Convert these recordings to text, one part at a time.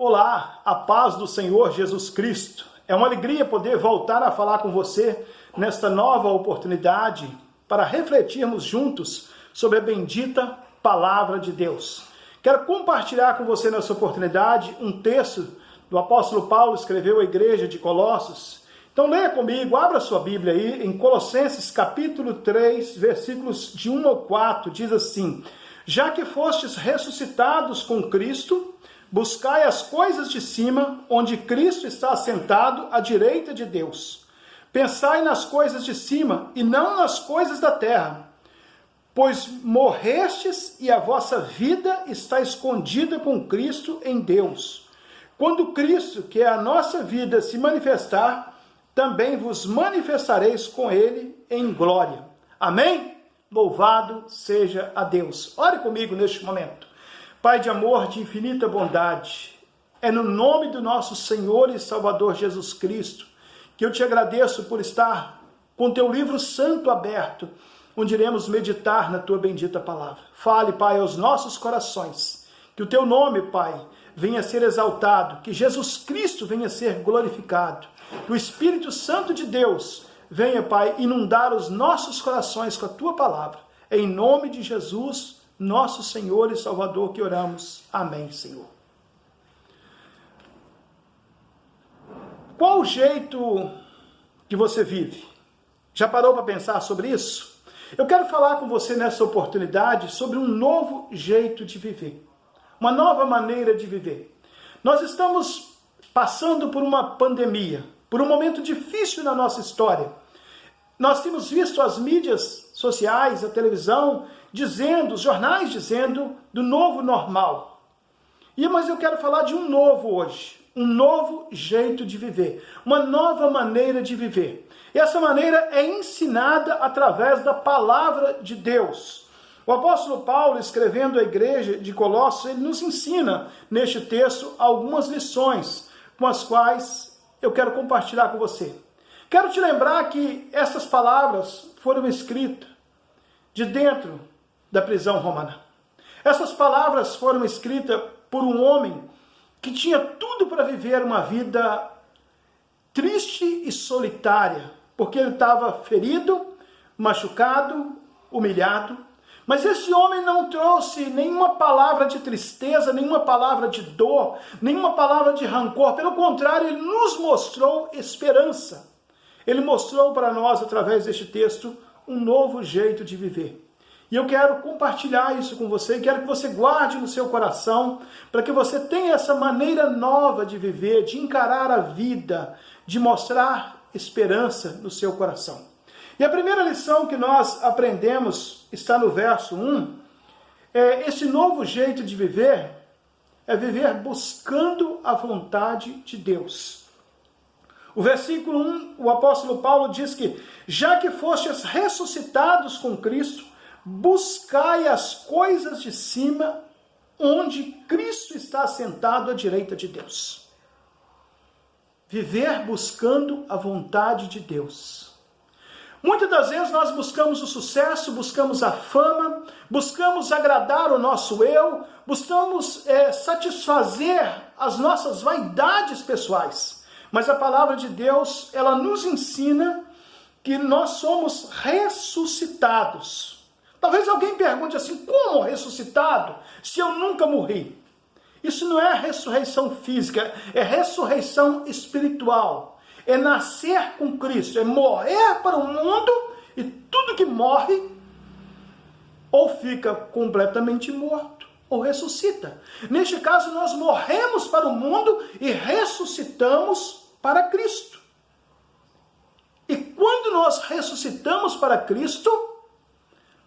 Olá, a paz do Senhor Jesus Cristo. É uma alegria poder voltar a falar com você nesta nova oportunidade para refletirmos juntos sobre a bendita Palavra de Deus. Quero compartilhar com você nessa oportunidade um texto do apóstolo Paulo, escreveu à igreja de Colossos. Então leia comigo, abra sua Bíblia aí em Colossenses capítulo 3, versículos de 1 ao 4, diz assim: já que fostes ressuscitados com Cristo, buscai as coisas de cima, onde Cristo está assentado à direita de Deus. Pensai nas coisas de cima, e não nas coisas da terra. Pois morrestes, e a vossa vida está escondida com Cristo em Deus. Quando Cristo, que é a nossa vida, se manifestar, também vos manifestareis com Ele em glória. Amém? Louvado seja a Deus. Ore comigo neste momento. Pai de amor, de infinita bondade, é no nome do nosso Senhor e Salvador Jesus Cristo que eu te agradeço por estar com teu livro santo aberto, onde iremos meditar na tua bendita palavra. Fale, Pai, aos nossos corações, que o teu nome, Pai, venha a ser exaltado, que Jesus Cristo venha a ser glorificado, que o Espírito Santo de Deus venha, Pai, inundar os nossos corações com a tua palavra. Em nome de Jesus, nosso Senhor e Salvador, que oramos. Amém, Senhor. Qual o jeito que você vive? Já parou para pensar sobre isso? Eu quero falar com você nessa oportunidade sobre um novo jeito de viver. Uma nova maneira de viver. Nós estamos passando por uma pandemia, por um momento difícil na nossa história. Nós temos visto as mídias sociais, a televisão, os jornais dizendo do novo normal. Mas eu quero falar de um novo hoje, um novo jeito de viver, uma nova maneira de viver. E essa maneira é ensinada através da palavra de Deus. O apóstolo Paulo, escrevendo à igreja de Colossos, ele nos ensina neste texto algumas lições com as quais eu quero compartilhar com você. Quero te lembrar que essas palavras foram escritas de dentro da prisão romana. Essas palavras foram escritas por um homem que tinha tudo para viver uma vida triste e solitária, porque ele estava ferido, machucado, humilhado. Mas esse homem não trouxe nenhuma palavra de tristeza, nenhuma palavra de dor, nenhuma palavra de rancor. Pelo contrário, ele nos mostrou esperança. Ele mostrou para nós, através deste texto, um novo jeito de viver. E eu quero compartilhar isso com você, quero que você guarde no seu coração, para que você tenha essa maneira nova de viver, de encarar a vida, de mostrar esperança no seu coração. E a primeira lição que nós aprendemos está no verso 1. Esse novo jeito de viver é viver buscando a vontade de Deus. O versículo 1, o apóstolo Paulo diz que, já que fostes ressuscitados com Cristo, buscai as coisas de cima, onde Cristo está sentado à direita de Deus. Viver buscando a vontade de Deus. Muitas das vezes nós buscamos o sucesso, buscamos a fama, buscamos agradar o nosso eu, buscamos satisfazer as nossas vaidades pessoais. Mas a palavra de Deus, ela nos ensina que nós somos ressuscitados. Talvez alguém pergunte assim, como ressuscitado se eu nunca morri? Isso não é ressurreição física, é ressurreição espiritual. É nascer com Cristo, é morrer para o mundo e tudo que morre ou fica completamente morto ou ressuscita. Neste caso, nós morremos para o mundo e ressuscitamos para Cristo. E quando nós ressuscitamos para Cristo,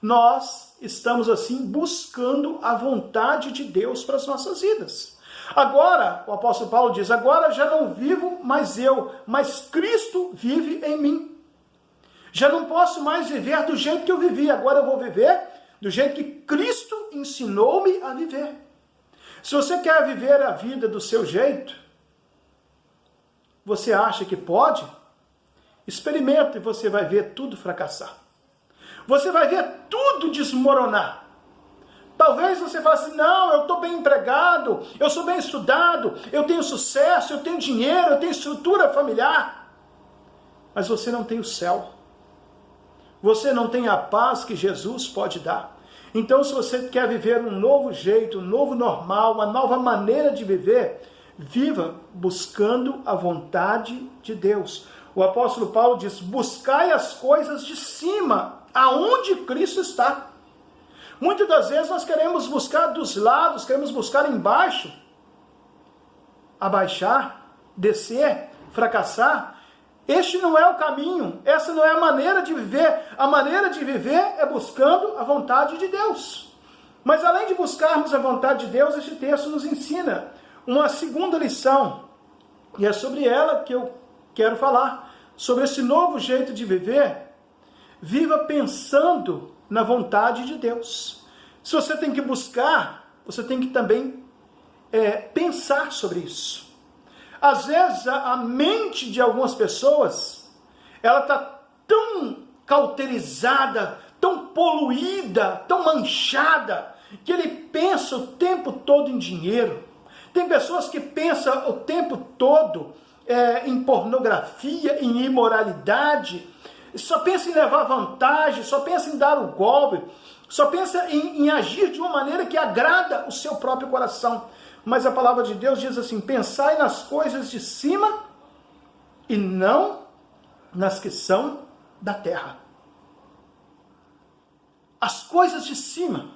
nós estamos assim buscando a vontade de Deus para as nossas vidas. Agora, o apóstolo Paulo diz, agora já não vivo mais eu, mas Cristo vive em mim. Já não posso mais viver do jeito que eu vivi, agora eu vou viver do jeito que Cristo ensinou-me a viver. Se você quer viver a vida do seu jeito, você acha que pode? Experimenta e você vai ver tudo fracassar. Você vai ver tudo desmoronar. Talvez você fale assim, não, eu estou bem empregado, eu sou bem estudado, eu tenho sucesso, eu tenho dinheiro, eu tenho estrutura familiar. Mas você não tem o céu. Você não tem a paz que Jesus pode dar. Então, se você quer viver um novo jeito, um novo normal, uma nova maneira de viver, viva buscando a vontade de Deus. O apóstolo Paulo diz, buscai as coisas de cima, aonde Cristo está. Muitas das vezes nós queremos buscar dos lados, queremos buscar embaixo, abaixar, descer, fracassar. Este não é o caminho, essa não é a maneira de viver. A maneira de viver é buscando a vontade de Deus. Mas além de buscarmos a vontade de Deus, este texto nos ensina uma segunda lição. E é sobre ela que eu quero falar. Sobre esse novo jeito de viver. Viva pensando na vontade de Deus. Se você tem que buscar, você tem que também pensar sobre isso. Às vezes a mente de algumas pessoas, ela está tão cauterizada, tão poluída, tão manchada, que ele pensa o tempo todo em dinheiro. Tem pessoas que pensam o tempo todo em pornografia, em imoralidade, só pensa em levar vantagem, só pensa em dar o golpe, só pensa em agir de uma maneira que agrada o seu próprio coração. Mas a palavra de Deus diz assim, pensai nas coisas de cima e não nas que são da terra. As coisas de cima,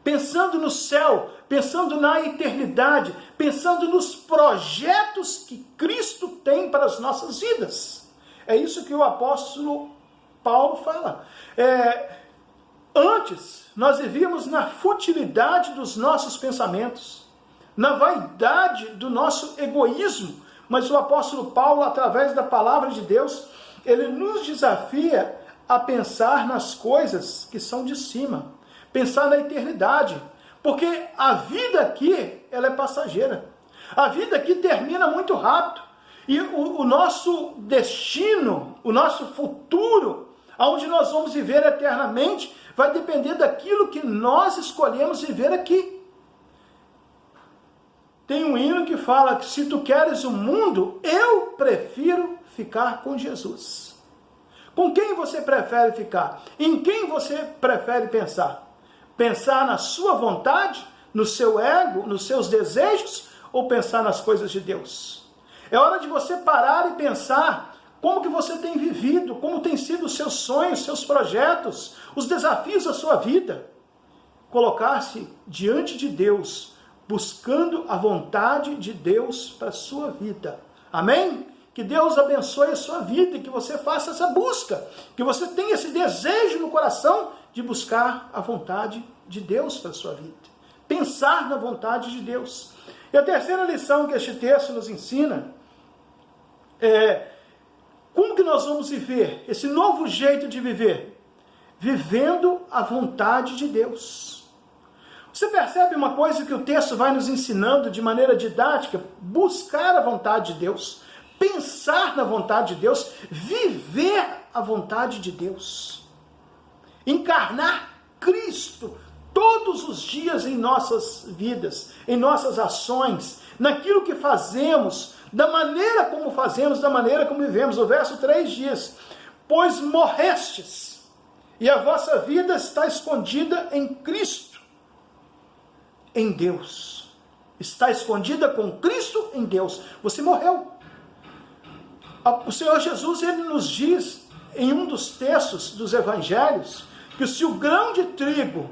pensando no céu, pensando na eternidade, pensando nos projetos que Cristo tem para as nossas vidas. É isso que o apóstolo Paulo fala. Antes, nós vivíamos na futilidade dos nossos pensamentos, na vaidade do nosso egoísmo, mas o apóstolo Paulo, através da palavra de Deus, ele nos desafia a pensar nas coisas que são de cima, pensar na eternidade, porque a vida aqui, ela é passageira, a vida aqui termina muito rápido, e o nosso destino, o nosso futuro, aonde nós vamos viver eternamente, vai depender daquilo que nós escolhemos viver aqui. Tem um hino que fala que se tu queres o mundo, eu prefiro ficar com Jesus. Com quem você prefere ficar? Em quem você prefere pensar? Pensar na sua vontade, no seu ego, nos seus desejos, ou pensar nas coisas de Deus? É hora de você parar e pensar como que você tem vivido, como tem sido os seus sonhos, seus projetos, os desafios da sua vida. Colocar-se diante de Deus, buscando a vontade de Deus para a sua vida. Amém? Que Deus abençoe a sua vida e que você faça essa busca, que você tenha esse desejo no coração de buscar a vontade de Deus para a sua vida. Pensar na vontade de Deus. E a terceira lição que este texto nos ensina é como que nós vamos viver esse novo jeito de viver? Vivendo a vontade de Deus. Você percebe uma coisa que o texto vai nos ensinando de maneira didática? Buscar a vontade de Deus, pensar na vontade de Deus, viver a vontade de Deus. Encarnar Cristo todos os dias em nossas vidas, em nossas ações, naquilo que fazemos, da maneira como fazemos, da maneira como vivemos. O verso 3 diz, pois morrestes, e a vossa vida está escondida em Cristo, em Deus. Está escondida com Cristo em Deus. Você morreu. O Senhor Jesus, ele nos diz, em um dos textos dos evangelhos, que se o grão de trigo,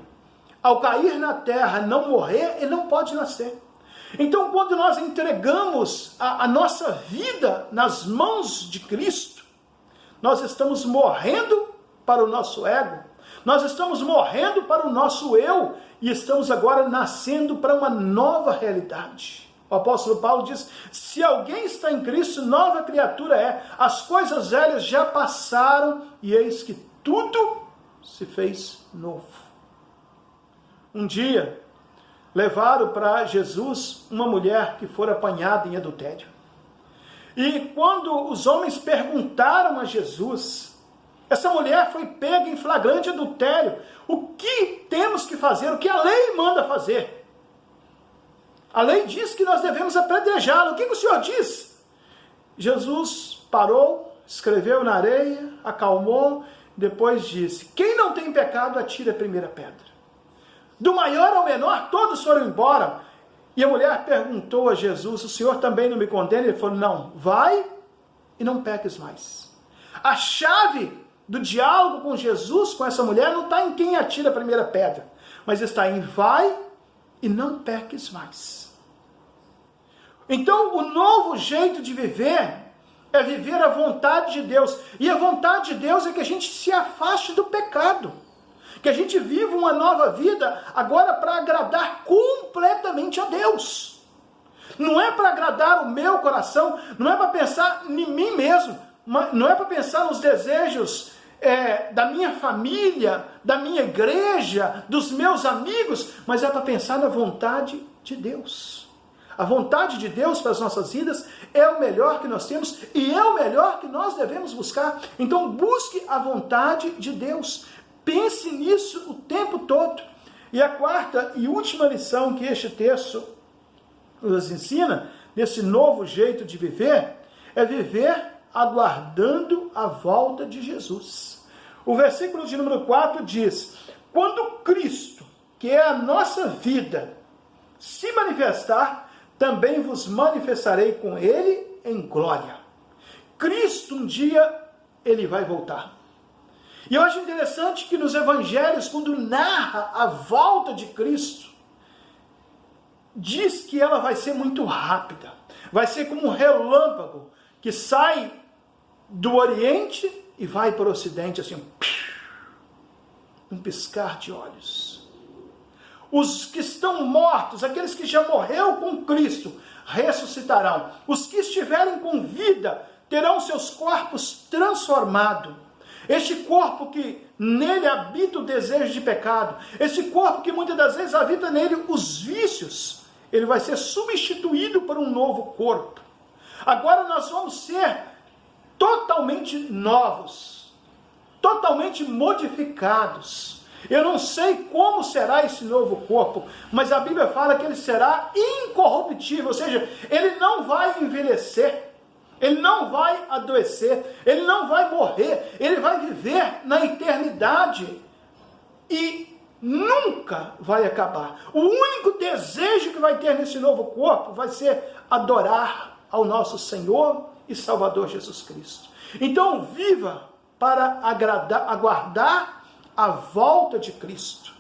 ao cair na terra, não morrer, ele não pode nascer. Então, quando nós entregamos a nossa vida nas mãos de Cristo, nós estamos morrendo para o nosso ego, nós estamos morrendo para o nosso eu, e estamos agora nascendo para uma nova realidade. O apóstolo Paulo diz, se alguém está em Cristo, nova criatura é. As coisas velhas já passaram, e eis que tudo se fez novo. Um dia, levaram para Jesus uma mulher que fora apanhada em adultério. E quando os homens perguntaram a Jesus, Essa mulher foi pega em flagrante adultério. O que temos que fazer? O que a lei manda fazer? A lei diz que nós devemos apedrejá-la. O que o Senhor diz? Jesus parou, escreveu na areia, acalmou, depois disse: quem não tem pecado, atire a primeira pedra. Do maior ao menor, todos foram embora. E a mulher perguntou a Jesus: o Senhor também não me condena? Ele falou: não, vai e não peques mais. A chave do diálogo com Jesus, com essa mulher, não está em quem atira a primeira pedra, mas está em vai e não peques mais. Então, o novo jeito de viver é viver a vontade de Deus. E a vontade de Deus é que a gente se afaste do pecado. Que a gente viva uma nova vida agora para agradar completamente a Deus. Não é para agradar o meu coração, não é para pensar em mim mesmo, não é para pensar nos desejos da minha família, da minha igreja, dos meus amigos, mas é para pensar na vontade de Deus. A vontade de Deus para as nossas vidas é o melhor que nós temos e é o melhor que nós devemos buscar. Então busque a vontade de Deus. Pense nisso o tempo todo. E a quarta e última lição que este texto nos ensina, desse novo jeito de viver, é viver aguardando a volta de Jesus. O versículo de número 4 diz: quando Cristo, que é a nossa vida, se manifestar, também vos manifestarei com Ele em glória. Cristo, um dia, Ele vai voltar. E eu acho interessante que nos evangelhos, quando narra a volta de Cristo, diz que ela vai ser muito rápida. Vai ser como um relâmpago que sai do Oriente e vai para o Ocidente, assim, um piscar de olhos. Os que estão mortos, aqueles que já morreram com Cristo, ressuscitarão. Os que estiverem com vida terão seus corpos transformados. Este corpo que nele habita o desejo de pecado, esse corpo que muitas das vezes habita nele os vícios, ele vai ser substituído por um novo corpo. Agora nós vamos ser totalmente novos, totalmente modificados. Eu não sei como será esse novo corpo, mas a Bíblia fala que ele será incorruptível, ou seja, ele não vai envelhecer, ele não vai adoecer, ele não vai morrer, ele vai viver na eternidade e nunca vai acabar. O único desejo que vai ter nesse novo corpo vai ser adorar ao nosso Senhor e Salvador Jesus Cristo. Então viva para aguardar a volta de Cristo.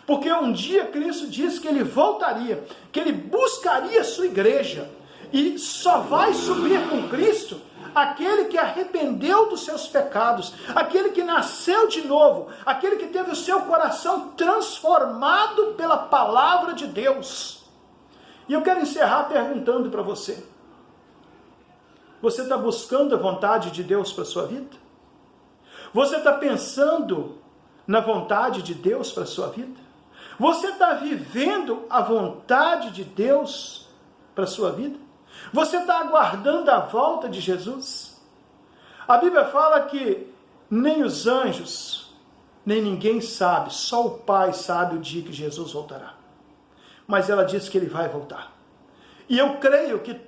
Porque um dia Cristo disse que ele voltaria, que ele buscaria a sua igreja. E só vai subir com Cristo aquele que arrependeu dos seus pecados, aquele que nasceu de novo, aquele que teve o seu coração transformado pela palavra de Deus. E eu quero encerrar perguntando para você: você está buscando a vontade de Deus para a sua vida? Você está pensando na vontade de Deus para a sua vida? Você está vivendo a vontade de Deus para a sua vida? Você está aguardando a volta de Jesus? A Bíblia fala que nem os anjos, nem ninguém sabe, só o Pai sabe o dia que Jesus voltará. Mas ela diz que ele vai voltar. E eu creio que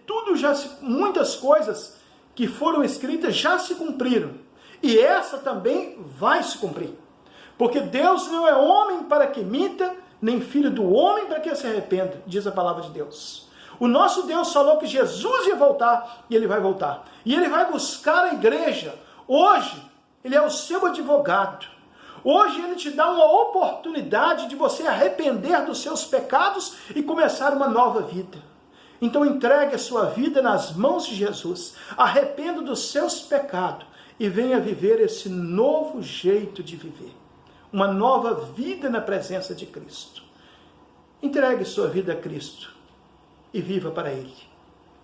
muitas coisas que foram escritas já se cumpriram. E essa também vai se cumprir. Porque Deus não é homem para que minta, nem filho do homem para que se arrependa, diz a palavra de Deus. O nosso Deus falou que Jesus ia voltar, e ele vai voltar. E ele vai buscar a igreja. Hoje, ele é o seu advogado. Hoje ele te dá uma oportunidade de você arrepender dos seus pecados e começar uma nova vida. Então entregue a sua vida nas mãos de Jesus. Arrependa dos seus pecados e venha viver esse novo jeito de viver. Uma nova vida na presença de Cristo. Entregue sua vida a Cristo e viva para Ele.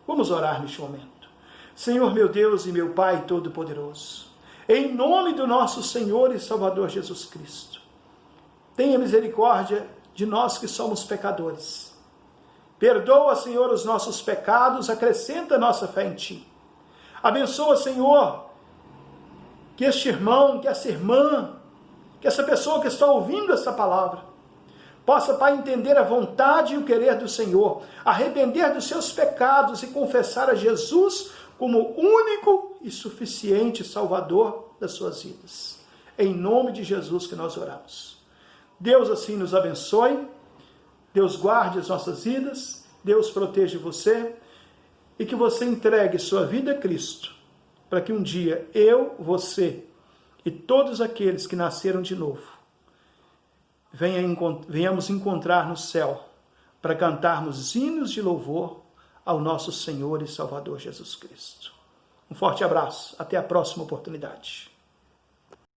Vamos orar neste momento. Senhor meu Deus e meu Pai Todo-Poderoso, em nome do nosso Senhor e Salvador Jesus Cristo, tenha misericórdia de nós que somos pecadores. Perdoa, Senhor, os nossos pecados, acrescenta a nossa fé em Ti. Abençoa, Senhor, que este irmão, que essa irmã, que essa pessoa que está ouvindo essa palavra, possa, Pai, entender a vontade e o querer do Senhor, arrepender dos seus pecados e confessar a Jesus como único e suficiente Salvador das suas vidas. Em nome de Jesus que nós oramos. Deus assim nos abençoe, Deus guarde as nossas vidas, Deus proteja você e que você entregue sua vida a Cristo, para que um dia eu, você e todos aqueles que nasceram de novo venhamos encontrar no céu para cantarmos hinos de louvor ao nosso Senhor e Salvador Jesus Cristo. Um forte abraço, até a próxima oportunidade.